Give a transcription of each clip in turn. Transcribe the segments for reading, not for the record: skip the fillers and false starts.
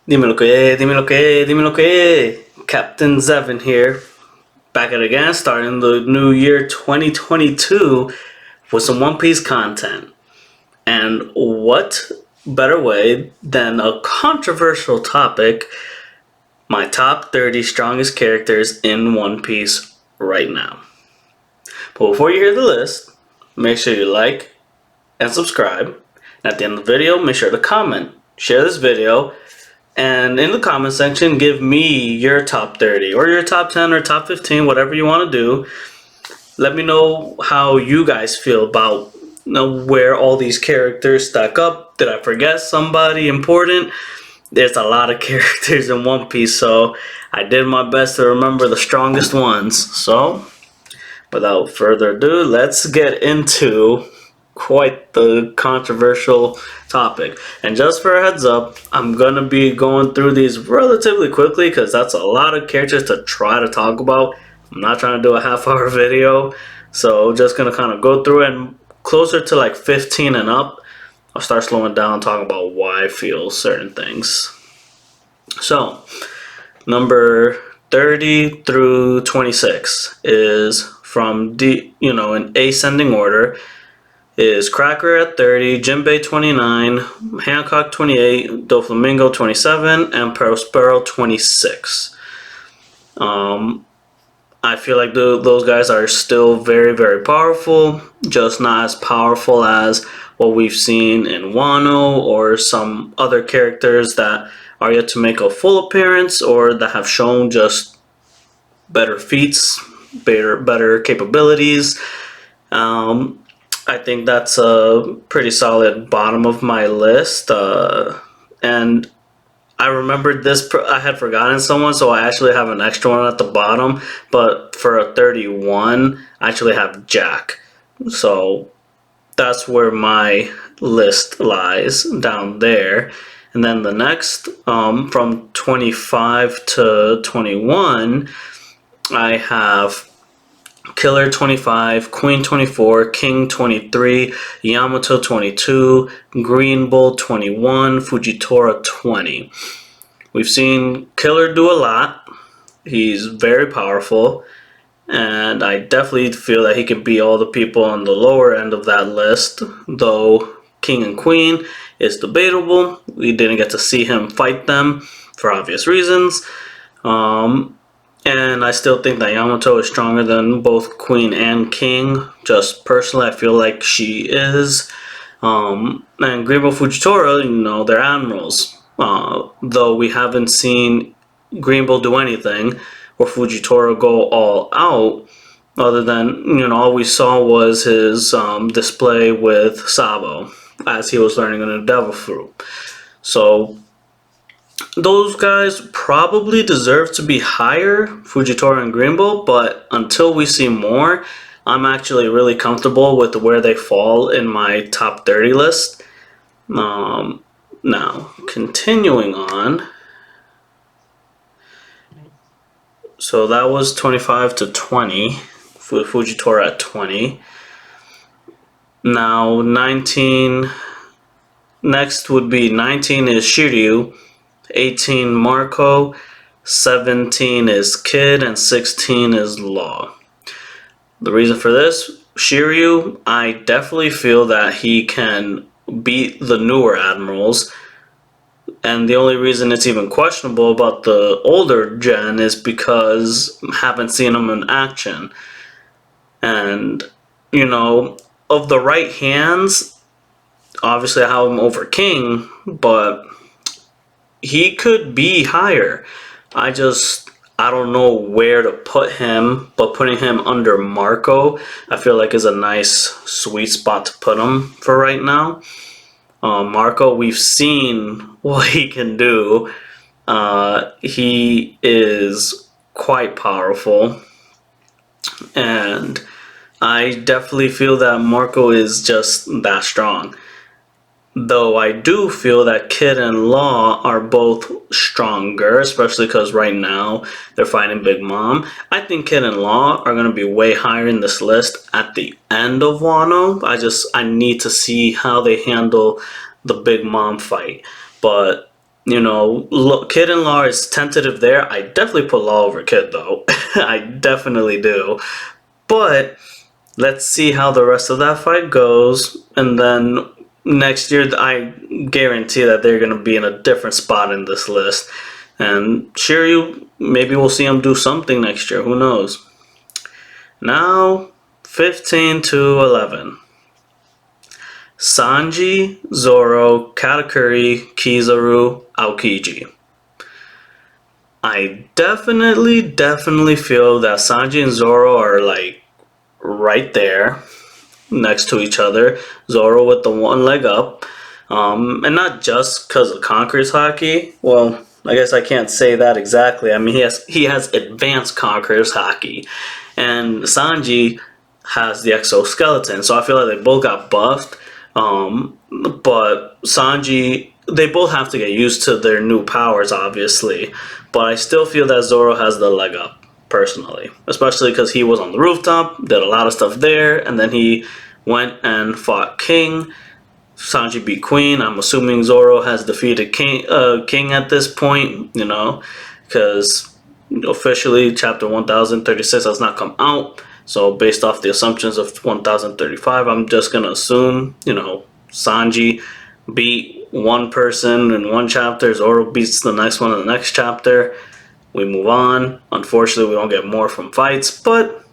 Dime lo que, Captain Zevin here, back at it again, starting the new year 2022 with some One Piece content. And what better way than a controversial topic, my top 30 strongest characters in One Piece right now. But before you hear the list, make sure you like and subscribe. And at the end of the video, make sure to comment, share this video, and in the comment section, give me your top 30 or your top 10 or top 15, whatever you want to do. Let me know how you guys feel about where all these characters stack up. Did I forget somebody important? There's a lot of characters in One Piece, so I did my best to remember the strongest ones. So, without further ado, let's get into quite the controversial topic. And just for a heads up, I'm gonna be going through these relatively quickly because that's a lot of characters to try to talk about. I'm not trying to do a half-hour video, so just gonna kind of go through it, and closer to like 15 and up, I'll start slowing down and talking about why I feel certain things. So, number 30 through 26 is from in ascending order. Is Cracker at 30, Jinbei 29, Hancock 28, Doflamingo 27, and Prospero 26. I feel like those guys are still very, very powerful, just not as powerful as what we've seen in Wano or some other characters that are yet to make a full appearance or that have shown just better feats, better capabilities. I think that's a pretty solid bottom of my list. And I remembered this, I had forgotten someone, so I actually have an extra one at the bottom. But for a 31, I actually have Jack. So that's where my list lies, down there. And then the next, from 25 to 21, I have Killer 25, Queen 24, King 23, Yamato 22, Green Bull 21, Fujitora 20. We've seen Killer do a lot. He's very powerful, and I definitely feel that he can beat all the people on the lower end of that list, though King and Queen is debatable. We didn't get to see him fight them for obvious reasons. And I still think that Yamato is stronger than both Queen and King. Just personally, I feel like she is. And Green Bull Fujitora, they're admirals. Though we haven't seen Green Bull do anything or Fujitora go all out, other than, all we saw was his display with Sabo as he was learning a new Devil Fruit. So those guys probably deserve to be higher, Fujitora and Green Bull, but until we see more, I'm actually really comfortable with where they fall in my top 30 list. Now, continuing on. So that was 25 to 20, Fujitora at 20. Now, 19, next would be 19 is Shiryu, 18 Marco, 17 is Kid, and 16 is Law. The reason for this, Shiryu, I definitely feel that he can beat the newer admirals, and the only reason it's even questionable about the older gen is because I haven't seen him in action. And, of the right hands, obviously I have him over King, but he could be higher. I don't know where to put him, but putting him under Marco, I feel like is a nice sweet spot to put him for right now. Marco, we've seen what he can do. He is quite powerful, and I definitely feel that Marco is just that strong. Though I do feel that Kid and Law are both stronger, especially because right now they're fighting Big Mom. I think Kid and Law are going to be way higher in this list at the end of Wano. I need to see how they handle the Big Mom fight. But You know, Kid and Law is tentative there. I definitely put Law over Kid though. I definitely do. But let's see how the rest of that fight goes, and then next year I guarantee that they're going to be in a different spot in this list. And Shiryu, maybe we'll see him do something next year. Who knows? Now, 15 to 11. Sanji, Zoro, Katakuri, Kizaru, Aokiji. I definitely feel that Sanji and Zoro are like right there next to each other. Zoro with the one leg up. And not just because of Conqueror's Haki. Well, I guess I can't say that exactly. I mean, he has advanced Conqueror's Haki. And Sanji has the exoskeleton. So I feel like they both got buffed. But Sanji, they both have to get used to their new powers, obviously. But I still feel that Zoro has the leg up, personally. Especially because he was on the rooftop, did a lot of stuff there, and then he went and fought King. Sanji beat Queen. I'm assuming Zoro has defeated King at this point, you know, because officially chapter 1036 has not come out. So based off the assumptions of 1035, I'm just going to assume, you know, Sanji beat one person in one chapter, Zoro beats the next one in the next chapter. We move on. Unfortunately, we don't get more from fights, but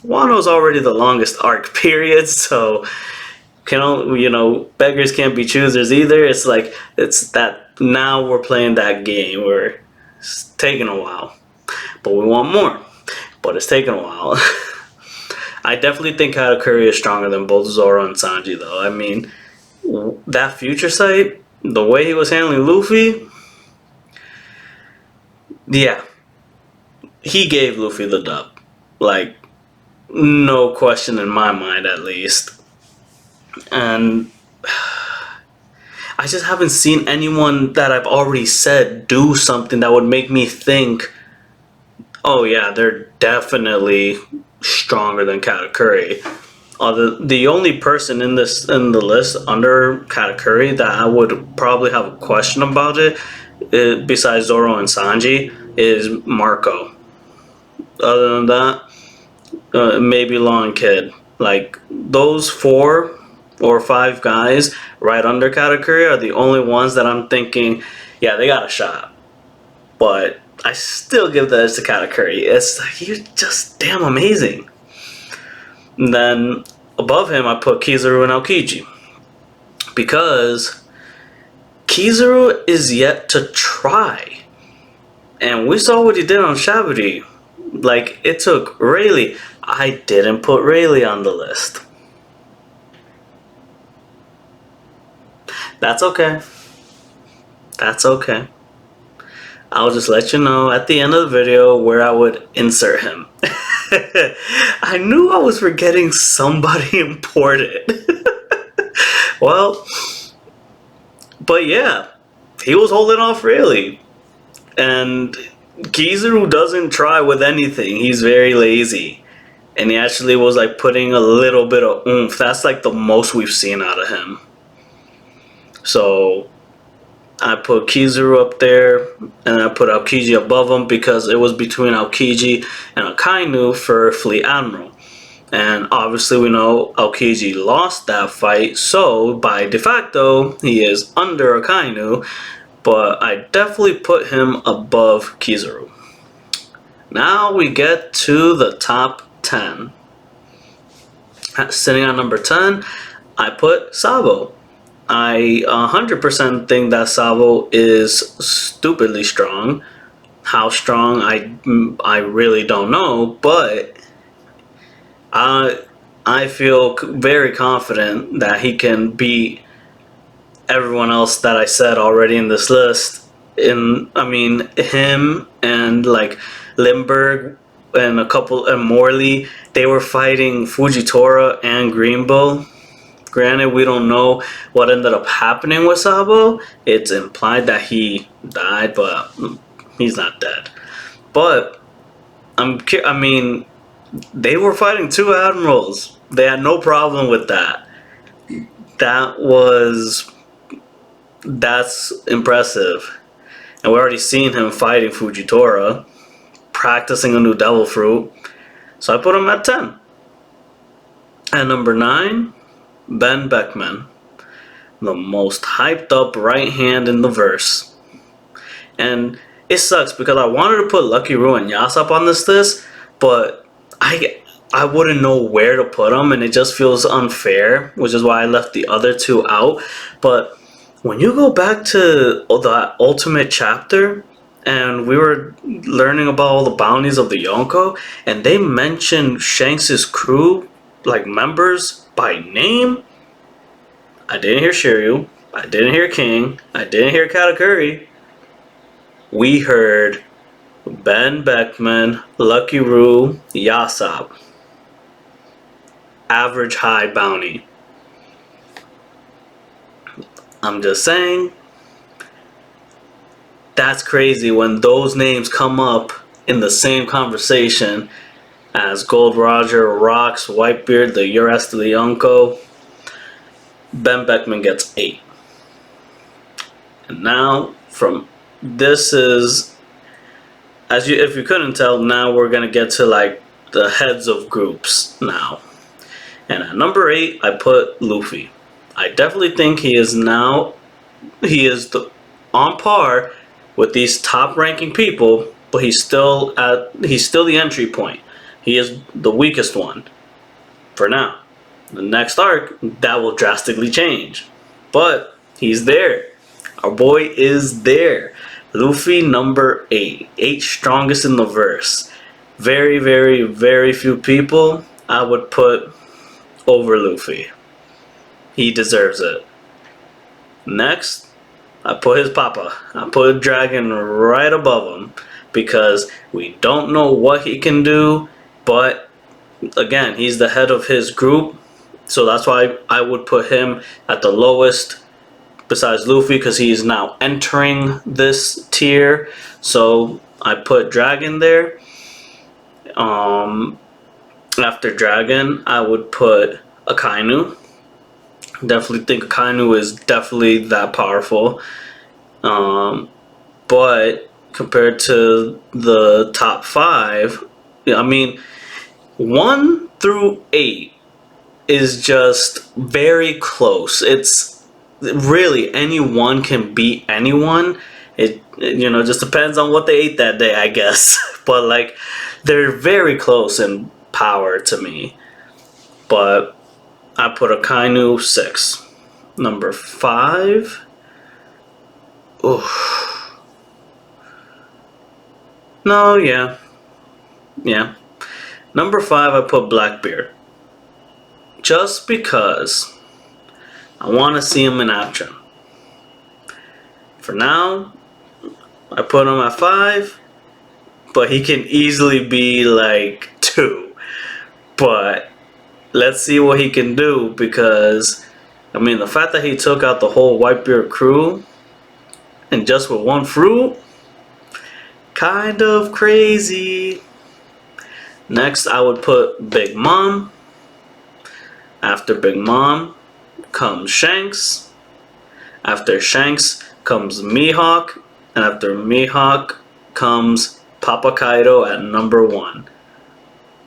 Wano's already the longest arc period, so you know, beggars can't be choosers either. It's like, it's that now we're playing that game where it's taking a while, but we want more, but it's taking a while. I definitely think Katakuri is stronger than both Zoro and Sanji, though. I mean, that future sight, the way he was handling Luffy, yeah, he gave Luffy the dub. Like, no question in my mind, at least. And I just haven't seen anyone that I've already said do something that would make me think, oh yeah, they're definitely stronger than Katakuri. The only person in the list under Katakuri that I would probably have a question about it, besides Zoro and Sanji, is Marco. Other than that, maybe Law and Kid. Like, those 4 or 5 guys right under Katakuri are the only ones that I'm thinking, yeah, they got a shot. But I still give the edge to Katakuri. He's just damn amazing. And then above him, I put Kizaru and Aokiji. Because Kizaru is yet to try. And we saw what he did on Shaburi. Like, it took Rayleigh. I didn't put Rayleigh on the list. That's okay. That's okay. I'll just let you know at the end of the video where I would insert him. I knew I was forgetting somebody important. Well, but yeah, he was holding off Rayleigh. And Kizaru doesn't try with anything. He's very lazy. And he actually was like putting a little bit of oomph. That's like the most we've seen out of him. So I put Kizaru up there, and I put Aokiji above him because it was between Aokiji and Akainu for Fleet Admiral. And obviously we know Aokiji lost that fight, so by de facto he is under Akainu, but I definitely put him above Kizaru. Now we get to the top 10. Sitting at number 10, I put Sabo. I 100% think that Sabo is stupidly strong. How strong, I really don't know, but I feel very confident that he can beat everyone else that I said already in this list. I mean, him and like Limburg and Morley, they were fighting Fujitora and Greenbow. Granted, we don't know what ended up happening with Sabo. It's implied that he died, but he's not dead. But I mean, they were fighting 2 admirals. They had no problem with that. That's impressive. And we already seen him fighting Fujitora, practicing a new Devil Fruit. So I put him at 10. At number 9, Ben Beckman, the most hyped up right hand in the verse. And it sucks because I wanted to put Lucky Roo and Yasop on this list, but I wouldn't know where to put them, and it just feels unfair, which is why I left the other two out. But when you go back to the Ultimate chapter, and we were learning about all the bounties of the Yonko, and they mentioned Shanks' crew, like members by name, I didn't hear Shiryu, I didn't hear King, I didn't hear Katakuri. We heard Ben Beckman, Lucky Roo, Yasop. Average high bounty. I'm just saying, that's crazy when those names come up in the same conversation as Gold Roger, Rocks, Whitebeard, the Ures to the Yonko. Ben Beckman gets 8. And now, from this is, if you couldn't tell, now we're gonna get to like the heads of groups now. And at number 8, I put Luffy. I definitely think he is on par with these top ranking people, but he's still the entry point. He is the weakest one for now. The next arc, that will drastically change. But he's there. Our boy is there. Luffy number 8. 8 strongest in the verse. Very, very, very few people I would put over Luffy. He deserves it. Next, I put his papa. I put Dragon right above him because we don't know what he can do, but again, he's the head of his group, so that's why I would put him at the lowest besides Luffy because he is now entering this tier. So I put Dragon there. After Dragon, I would put Akainu. Definitely think Akainu is definitely that powerful. But compared to the top 5, I mean, 1 through 8 is just very close. It's really anyone can beat anyone. It just depends on what they ate that day, I guess. But like, they're very close in power to me. But I put Akainu 6. Number 5. Oof. No, yeah. Number 5, I put Blackbeard. Just because I want to see him in action. For now, I put him at 5, but he can easily be like 2. But let's see what he can do, because I mean, the fact that he took out the whole Whitebeard crew and just with 1 fruit, kind of crazy. Next, I would put Big Mom. After Big Mom comes Shanks. After Shanks comes Mihawk. And after Mihawk comes Papa Kaido at number 1.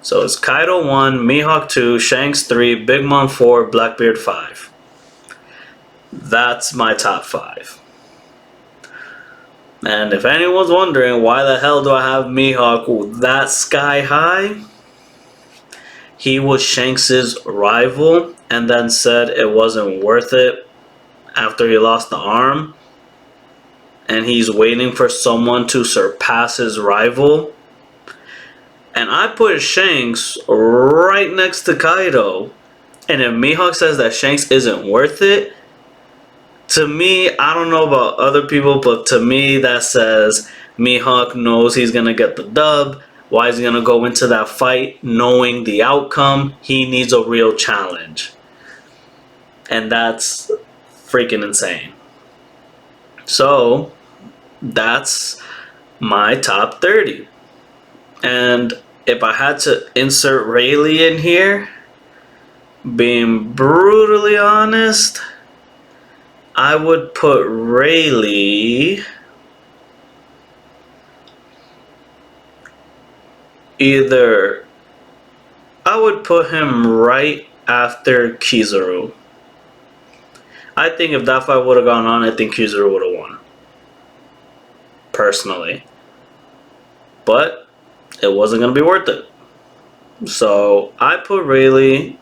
So it's Kaido 1, Mihawk 2, Shanks 3, Big Mom 4, Blackbeard 5. That's my top 5. And if anyone's wondering why the hell do I have Mihawk that sky high, he was Shanks' rival and then said it wasn't worth it after he lost the arm. And he's waiting for someone to surpass his rival. And I put Shanks right next to Kaido. And if Mihawk says that Shanks isn't worth it, to me, I don't know about other people, but to me that says Mihawk knows he's going to get the dub. Why is he going to go into that fight knowing the outcome? He needs a real challenge. And that's freaking insane. So, that's my top 30. And if I had to insert Rayleigh in here, being brutally honest, I would put Rayleigh either I would put him right after Kizaru. I think if that fight would have gone on, I think Kizaru would have won. Personally. But it wasn't going to be worth it. So I put Rayleigh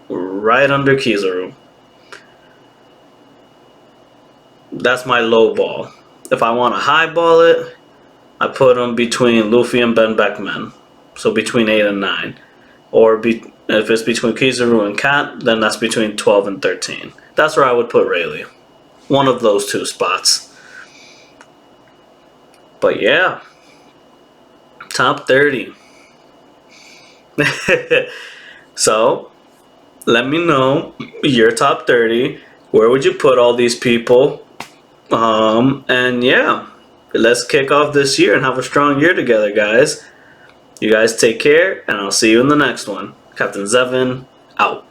right under Kizaru. That's my low ball. If I want to highball it, I put him between Luffy and Ben Beckman. So between 8 and 9. Or if it's between Kizaru and Cat, then that's between 12 and 13. That's where I would put Rayleigh. One of those two spots. But yeah. Top 30. So, let me know your top 30. Where would you put all these people? And yeah, let's kick off this year and have a strong year together, guys. You guys take care, and I'll see you in the next one. Captain Zevin, out.